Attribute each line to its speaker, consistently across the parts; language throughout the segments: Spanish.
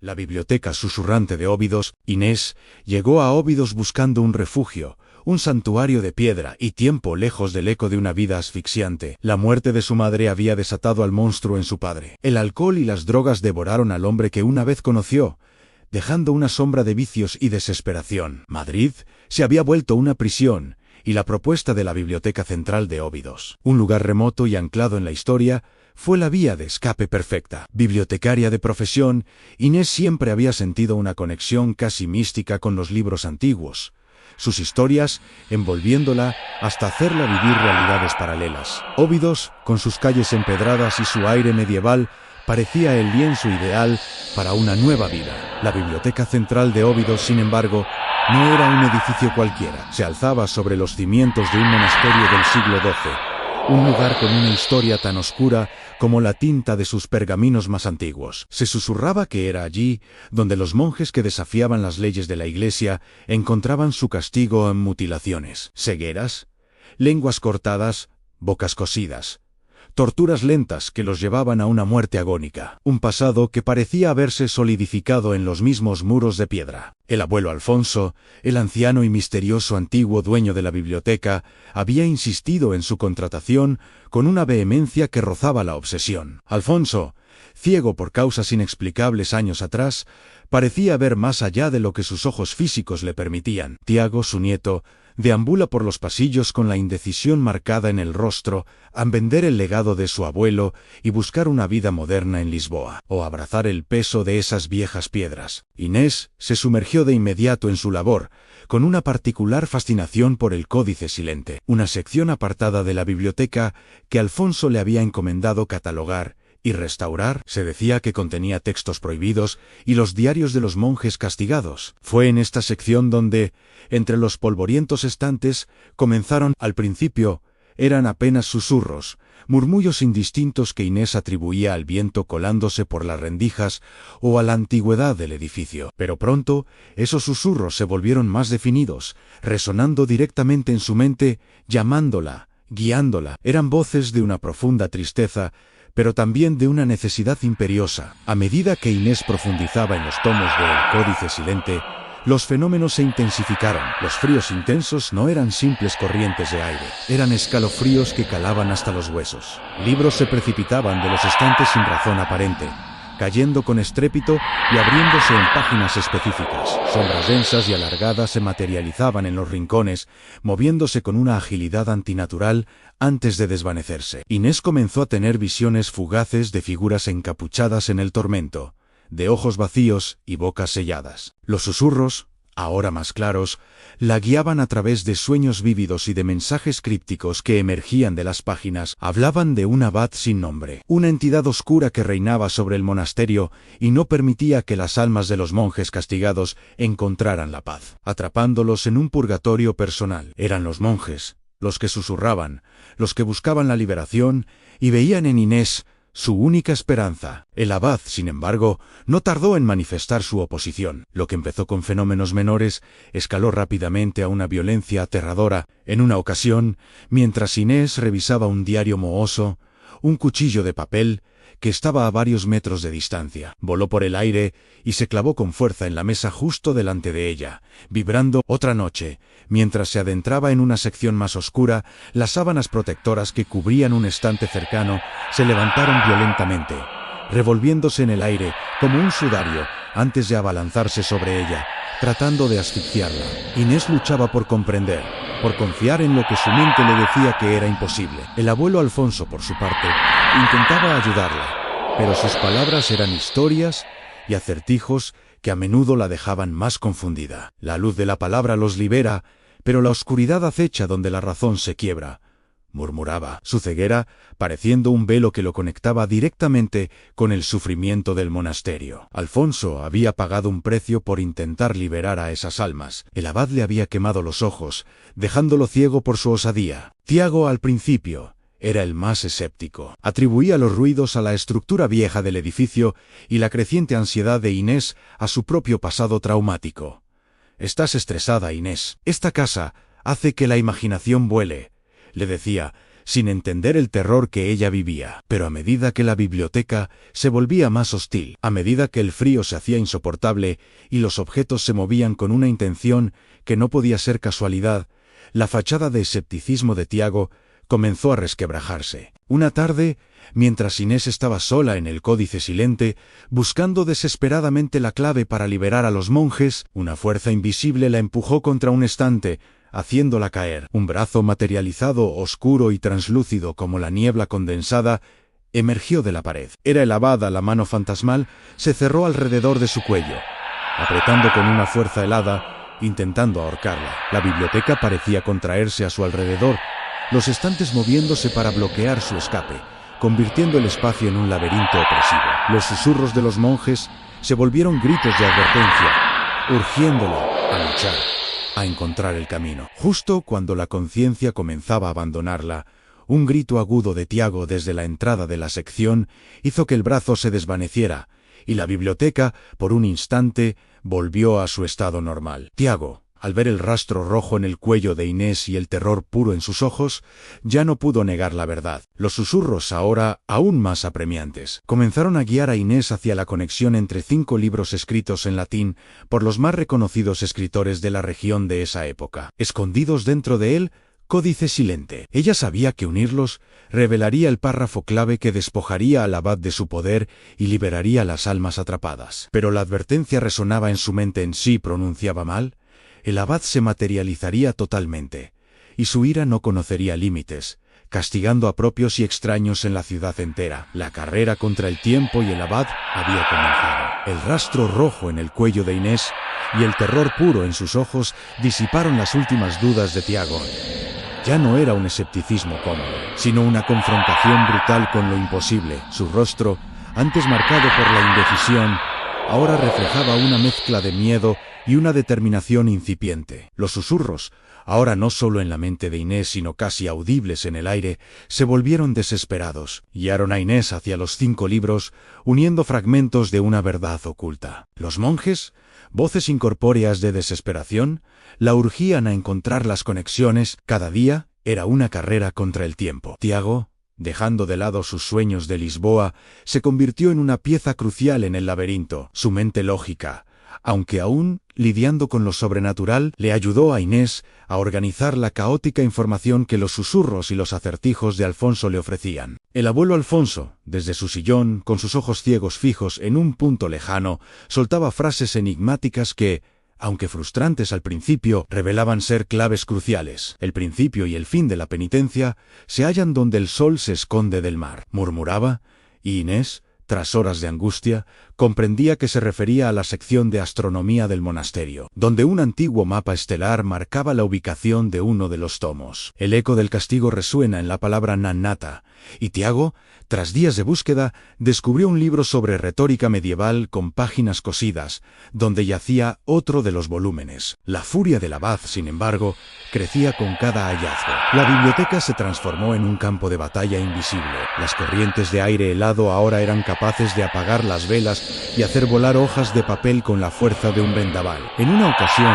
Speaker 1: La biblioteca susurrante de Óbidos. Inés llegó a Óbidos buscando un refugio, un santuario de piedra y tiempo lejos del eco de una vida asfixiante. La muerte de su madre había desatado al monstruo en su padre. El alcohol y las drogas devoraron al hombre que una vez conoció, dejando una sombra de vicios y desesperación. Madrid se había vuelto una prisión, y la propuesta de la Biblioteca Central de Óbidos, un lugar remoto y anclado en la historia, fue la vía de escape perfecta. Bibliotecaria de profesión, Inés siempre había sentido una conexión casi mística con los libros antiguos, sus historias envolviéndola hasta hacerla vivir realidades paralelas. Óbidos, con sus calles empedradas y su aire medieval, parecía el lienzo ideal para una nueva vida. La Biblioteca Central de Óbidos, sin embargo, no era un edificio cualquiera. Se alzaba sobre los cimientos de un monasterio del siglo XII, un lugar con una historia tan oscura como la tinta de sus pergaminos más antiguos. Se susurraba que era allí donde los monjes que desafiaban las leyes de la Iglesia encontraban su castigo en mutilaciones, cegueras, lenguas cortadas, bocas cosidas, torturas lentas que los llevaban a una muerte agónica. Un pasado que parecía haberse solidificado en los mismos muros de piedra. El abuelo Alfonso, el anciano y misterioso antiguo dueño de la biblioteca, había insistido en su contratación con una vehemencia que rozaba la obsesión. Alfonso, ciego por causas inexplicables años atrás, parecía ver más allá de lo que sus ojos físicos le permitían. Tiago, su nieto, deambula por los pasillos con la indecisión marcada en el rostro a vender el legado de su abuelo y buscar una vida moderna en Lisboa, o abrazar el peso de esas viejas piedras. Inés se sumergió de inmediato en su labor, con una particular fascinación por el Códice Silente, una sección apartada de la biblioteca que Alfonso le había encomendado catalogar y restaurar. Se decía que contenía textos prohibidos y los diarios de los monjes castigados. Fue en esta sección donde, entre los polvorientos estantes, comenzaron, al principio, eran apenas susurros, murmullos indistintos que Inés atribuía al viento colándose por las rendijas o a la antigüedad del edificio. Pero pronto, esos susurros se volvieron más definidos, resonando directamente en su mente, llamándola, guiándola. Eran voces de una profunda tristeza, pero también de una necesidad imperiosa. A medida que Inés profundizaba en los tomos del Códice Silente, los fenómenos se intensificaron. Los fríos intensos no eran simples corrientes de aire, eran escalofríos que calaban hasta los huesos. Libros se precipitaban de los estantes sin razón aparente, cayendo con estrépito y abriéndose en páginas específicas. Sombras densas y alargadas se materializaban en los rincones, moviéndose con una agilidad antinatural antes de desvanecerse. Inés comenzó a tener visiones fugaces de figuras encapuchadas en el tormento, de ojos vacíos y bocas selladas. Los susurros, ahora más claros, la guiaban a través de sueños vívidos y de mensajes crípticos que emergían de las páginas. Hablaban de un abad sin nombre, una entidad oscura que reinaba sobre el monasterio y no permitía que las almas de los monjes castigados encontraran la paz, atrapándolos en un purgatorio personal. Eran los monjes los que susurraban, los que buscaban la liberación y veían en Inés su única esperanza. El abad, sin embargo, no tardó en manifestar su oposición. Lo que empezó con fenómenos menores escaló rápidamente a una violencia aterradora. En una ocasión, mientras Inés revisaba un diario mohoso, un cuchillo de papel, que estaba a varios metros de distancia, voló por el aire y se clavó con fuerza en la mesa justo delante de ella, vibrando. Otra noche, mientras se adentraba en una sección más oscura, las sábanas protectoras que cubrían un estante cercano se levantaron violentamente, revolviéndose en el aire como un sudario antes de abalanzarse sobre ella, tratando de asfixiarla. Inés luchaba por comprender, por confiar en lo que su mente le decía que era imposible. El abuelo Alfonso, por su parte, intentaba ayudarla, pero sus palabras eran historias y acertijos que a menudo la dejaban más confundida. La luz de la palabra los libera, pero la oscuridad acecha donde la razón se quiebra, murmuraba, su ceguera pareciendo un velo que lo conectaba directamente con el sufrimiento del monasterio. Alfonso había pagado un precio por intentar liberar a esas almas. El abad le había quemado los ojos, dejándolo ciego por su osadía. Tiago, al principio, era el más escéptico. Atribuía los ruidos a la estructura vieja del edificio y la creciente ansiedad de Inés a su propio pasado traumático. «Estás estresada, Inés. Esta casa hace que la imaginación vuele», le decía, sin entender el terror que ella vivía. Pero a medida que la biblioteca se volvía más hostil, a medida que el frío se hacía insoportable y los objetos se movían con una intención que no podía ser casualidad, la fachada de escepticismo de Tiago comenzó a resquebrajarse. Una tarde, mientras Inés estaba sola en el Códice Silente, buscando desesperadamente la clave para liberar a los monjes, una fuerza invisible la empujó contra un estante, haciéndola caer. Un brazo materializado, oscuro y translúcido como la niebla condensada, emergió de la pared. Era el abad. La mano fantasmal se cerró alrededor de su cuello, apretando con una fuerza helada, intentando ahorcarla. La biblioteca parecía contraerse a su alrededor, los estantes moviéndose para bloquear su escape, convirtiendo el espacio en un laberinto opresivo. Los susurros de los monjes se volvieron gritos de advertencia, urgiéndola a luchar, a encontrar el camino. Justo cuando la conciencia comenzaba a abandonarla, un grito agudo de Tiago desde la entrada de la sección hizo que el brazo se desvaneciera, y la biblioteca, por un instante, volvió a su estado normal. Tiago, al ver el rastro rojo en el cuello de Inés y el terror puro en sus ojos, ya no pudo negar la verdad. Los susurros, ahora aún más apremiantes, comenzaron a guiar a Inés hacia la conexión entre 5 libros escritos en latín por los más reconocidos escritores de la región de esa época. Escondidos dentro de él, Códice Silente. Ella sabía que unirlos revelaría el párrafo clave que despojaría al abad de su poder y liberaría las almas atrapadas. Pero la advertencia resonaba en su mente. ¿En sí pronunciaba mal? El abad se materializaría totalmente, y su ira no conocería límites, castigando a propios y extraños en la ciudad entera. La carrera contra el tiempo y el abad había comenzado. El rastro rojo en el cuello de Inés y el terror puro en sus ojos disiparon las últimas dudas de Tiago. Ya no era un escepticismo cómodo, sino una confrontación brutal con lo imposible. Su rostro, antes marcado por la indecisión, ahora reflejaba una mezcla de miedo y una determinación incipiente. Los susurros, ahora no solo en la mente de Inés sino casi audibles en el aire, se volvieron desesperados. Guiaron a Inés hacia los 5 libros, uniendo fragmentos de una verdad oculta. Los monjes, voces incorpóreas de desesperación, la urgían a encontrar las conexiones. Cada día era una carrera contra el tiempo. Tiago, dejando de lado sus sueños de Lisboa, se convirtió en una pieza crucial en el laberinto. Su mente lógica, aunque aún lidiando con lo sobrenatural, le ayudó a Inés a organizar la caótica información que los susurros y los acertijos de Alfonso le ofrecían. El abuelo Alfonso, desde su sillón, con sus ojos ciegos fijos en un punto lejano, soltaba frases enigmáticas que, aunque frustrantes al principio, revelaban ser claves cruciales. El principio y el fin de la penitencia se hallan donde el sol se esconde del mar, murmuraba, y Inés, tras horas de angustia, comprendía que se refería a la sección de astronomía del monasterio, donde un antiguo mapa estelar marcaba la ubicación de uno de los tomos. El eco del castigo resuena en la palabra Nannata, y Tiago, tras días de búsqueda, descubrió un libro sobre retórica medieval con páginas cosidas, donde yacía otro de los volúmenes. La furia del abad, sin embargo, crecía con cada hallazgo. La biblioteca se transformó en un campo de batalla invisible. Las corrientes de aire helado ahora eran capaces de apagar las velas y hacer volar hojas de papel con la fuerza de un vendaval. En una ocasión,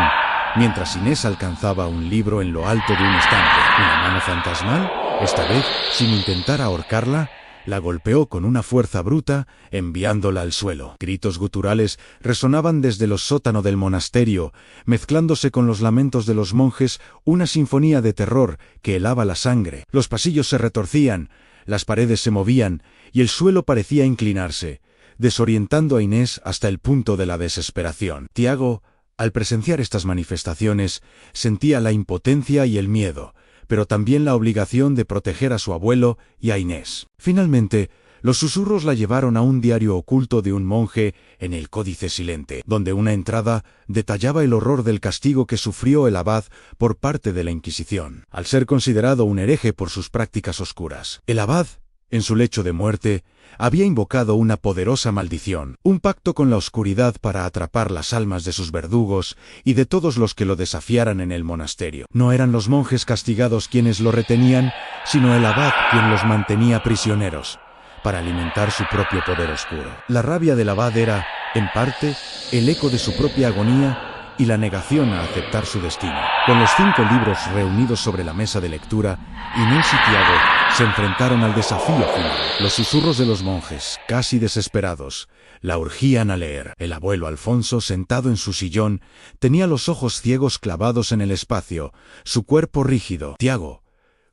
Speaker 1: mientras Inés alcanzaba un libro en lo alto de un estante, una mano fantasmal, esta vez, sin intentar ahorcarla, la golpeó con una fuerza bruta, enviándola al suelo. Gritos guturales resonaban desde los sótanos del monasterio, mezclándose con los lamentos de los monjes, una sinfonía de terror que helaba la sangre. Los pasillos se retorcían, las paredes se movían, y el suelo parecía inclinarse, desorientando a Inés hasta el punto de la desesperación. Tiago, al presenciar estas manifestaciones, sentía la impotencia y el miedo, pero también la obligación de proteger a su abuelo y a Inés. Finalmente, los susurros la llevaron a un diario oculto de un monje en el Códice Silente, donde una entrada detallaba el horror del castigo que sufrió el abad por parte de la Inquisición, al ser considerado un hereje por sus prácticas oscuras. El abad, en su lecho de muerte, había invocado una poderosa maldición, un pacto con la oscuridad para atrapar las almas de sus verdugos y de todos los que lo desafiaran en el monasterio. No eran los monjes castigados quienes lo retenían, sino el abad quien los mantenía prisioneros, para alimentar su propio poder oscuro. La rabia del abad era, en parte, el eco de su propia agonía y la negación a aceptar su destino. Con los 5 libros reunidos sobre la mesa de lectura, Inés y Tiago se enfrentaron al desafío final. Los susurros de los monjes, casi desesperados, la urgían a leer. El abuelo Alfonso, sentado en su sillón, tenía los ojos ciegos clavados en el espacio, su cuerpo rígido. Tiago,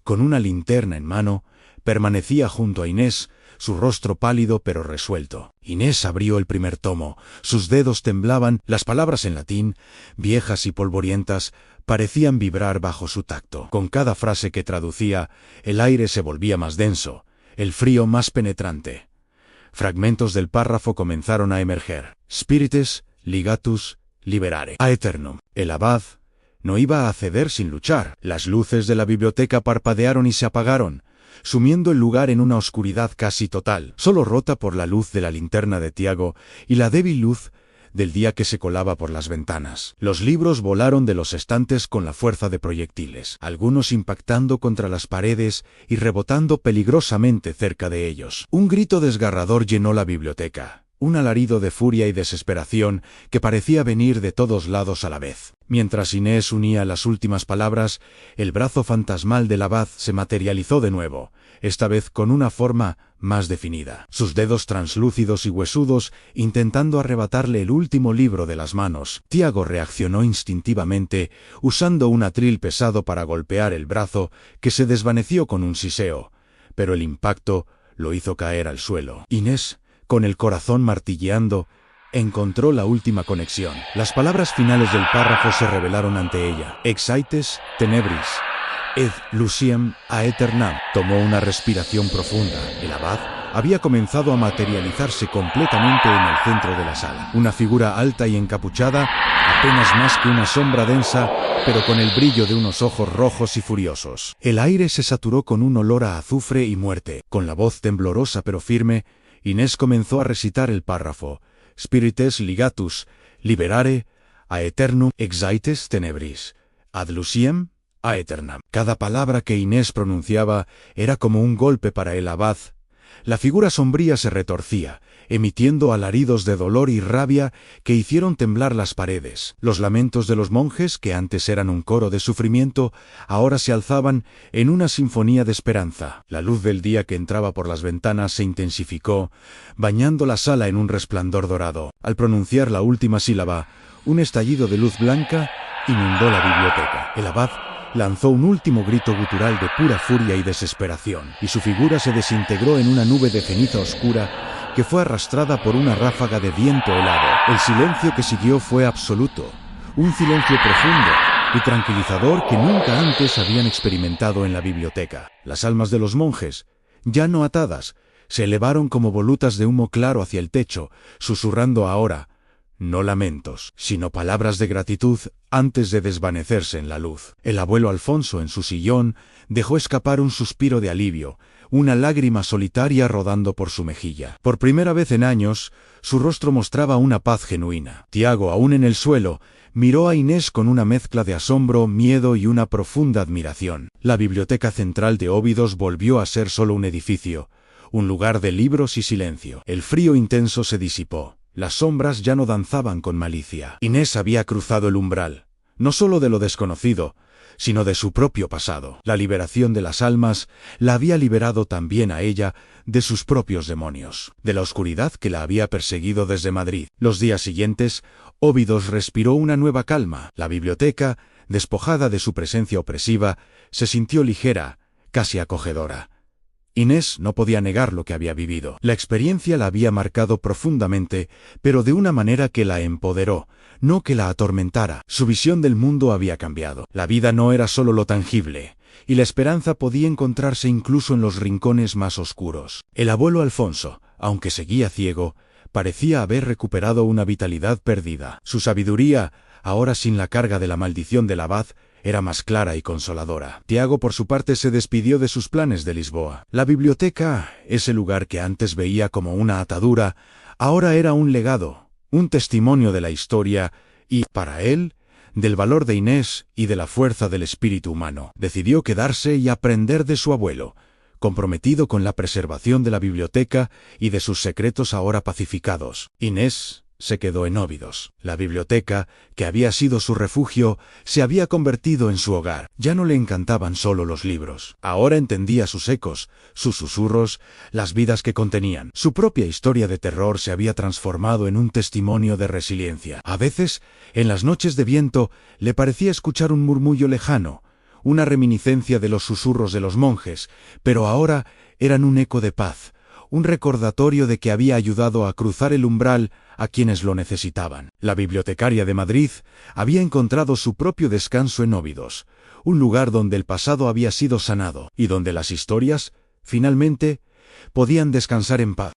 Speaker 1: con una linterna en mano, permanecía junto a Inés, su rostro pálido pero resuelto. Inés abrió el primer tomo, sus dedos temblaban, las palabras en latín, viejas y polvorientas, parecían vibrar bajo su tacto. Con cada frase que traducía, el aire se volvía más denso, el frío más penetrante. Fragmentos del párrafo comenzaron a emerger. Spirites, ligatus, liberare. Aeternum. El abad no iba a ceder sin luchar. Las luces de la biblioteca parpadearon y se apagaron, sumiendo el lugar en una oscuridad casi total, solo rota por la luz de la linterna de Tiago y la débil luz del día que se colaba por las ventanas. Los libros volaron de los estantes con la fuerza de proyectiles, algunos impactando contra las paredes y rebotando peligrosamente cerca de ellos. Un grito desgarrador llenó la biblioteca, un alarido de furia y desesperación que parecía venir de todos lados a la vez. Mientras Inés unía las últimas palabras, el brazo fantasmal del abad se materializó de nuevo, esta vez con una forma más definida. Sus dedos translúcidos y huesudos intentando arrebatarle el último libro de las manos. Tiago reaccionó instintivamente, usando un atril pesado para golpear el brazo, que se desvaneció con un siseo, pero el impacto lo hizo caer al suelo. Inés, con el corazón martilleando, encontró la última conexión. Las palabras finales del párrafo se revelaron ante ella. Exaites tenebris, ed luciem aeternam. Tomó una respiración profunda. El abad había comenzado a materializarse completamente en el centro de la sala. Una figura alta y encapuchada, apenas más que una sombra densa, pero con el brillo de unos ojos rojos y furiosos. El aire se saturó con un olor a azufre y muerte. Con la voz temblorosa pero firme, Inés comenzó a recitar el párrafo. Spirites ligatus, liberare, aeternum exaites tenebris, ad luciem aeternam. Cada palabra que Inés pronunciaba era como un golpe para el abad. La figura sombría se retorcía, emitiendo alaridos de dolor y rabia que hicieron temblar las paredes. Los lamentos de los monjes, que antes eran un coro de sufrimiento, ahora se alzaban en una sinfonía de esperanza. La luz del día que entraba por las ventanas se intensificó, bañando la sala en un resplandor dorado. Al pronunciar la última sílaba, un estallido de luz blanca inundó la biblioteca. El abad lanzó un último grito gutural de pura furia y desesperación, y su figura se desintegró en una nube de ceniza oscura que fue arrastrada por una ráfaga de viento helado. El silencio que siguió fue absoluto, un silencio profundo y tranquilizador que nunca antes habían experimentado en la biblioteca. Las almas de los monjes, ya no atadas, se elevaron como volutas de humo claro hacia el techo, susurrando ahora, no lamentos, sino palabras de gratitud antes de desvanecerse en la luz. El abuelo Alfonso, en su sillón, dejó escapar un suspiro de alivio, una lágrima solitaria rodando por su mejilla. Por primera vez en años, su rostro mostraba una paz genuina. Tiago, aún en el suelo, miró a Inés con una mezcla de asombro, miedo y una profunda admiración. La biblioteca central de Óbidos volvió a ser solo un edificio, un lugar de libros y silencio. El frío intenso se disipó. Las sombras ya no danzaban con malicia. Inés había cruzado el umbral, no solo de lo desconocido, sino de su propio pasado. La liberación de las almas la había liberado también a ella de sus propios demonios, de la oscuridad que la había perseguido desde Madrid. Los días siguientes, Óbidos respiró una nueva calma. La biblioteca, despojada de su presencia opresiva, se sintió ligera, casi acogedora. Inés no podía negar lo que había vivido. La experiencia la había marcado profundamente, pero de una manera que la empoderó, no que la atormentara. Su visión del mundo había cambiado. La vida no era solo lo tangible, y la esperanza podía encontrarse incluso en los rincones más oscuros. El abuelo Alfonso, aunque seguía ciego, parecía haber recuperado una vitalidad perdida. Su sabiduría, ahora sin la carga de la maldición del abad, era más clara y consoladora. Tiago, por su parte, se despidió de sus planes de Lisboa. La biblioteca, ese lugar que antes veía como una atadura, ahora era un legado, un testimonio de la historia y, para él, del valor de Inés y de la fuerza del espíritu humano. Decidió quedarse y aprender de su abuelo, comprometido con la preservación de la biblioteca y de sus secretos ahora pacificados. Inés se quedó en Óbidos. La biblioteca, que había sido su refugio, se había convertido en su hogar. Ya no le encantaban solo los libros. Ahora entendía sus ecos, sus susurros, las vidas que contenían. Su propia historia de terror se había transformado en un testimonio de resiliencia. A veces, en las noches de viento, le parecía escuchar un murmullo lejano, una reminiscencia de los susurros de los monjes, pero ahora eran un eco de paz, un recordatorio de que había ayudado a cruzar el umbral a quienes lo necesitaban. La bibliotecaria de Madrid había encontrado su propio descanso en Óbidos, un lugar donde el pasado había sido sanado y donde las historias, finalmente, podían descansar en paz.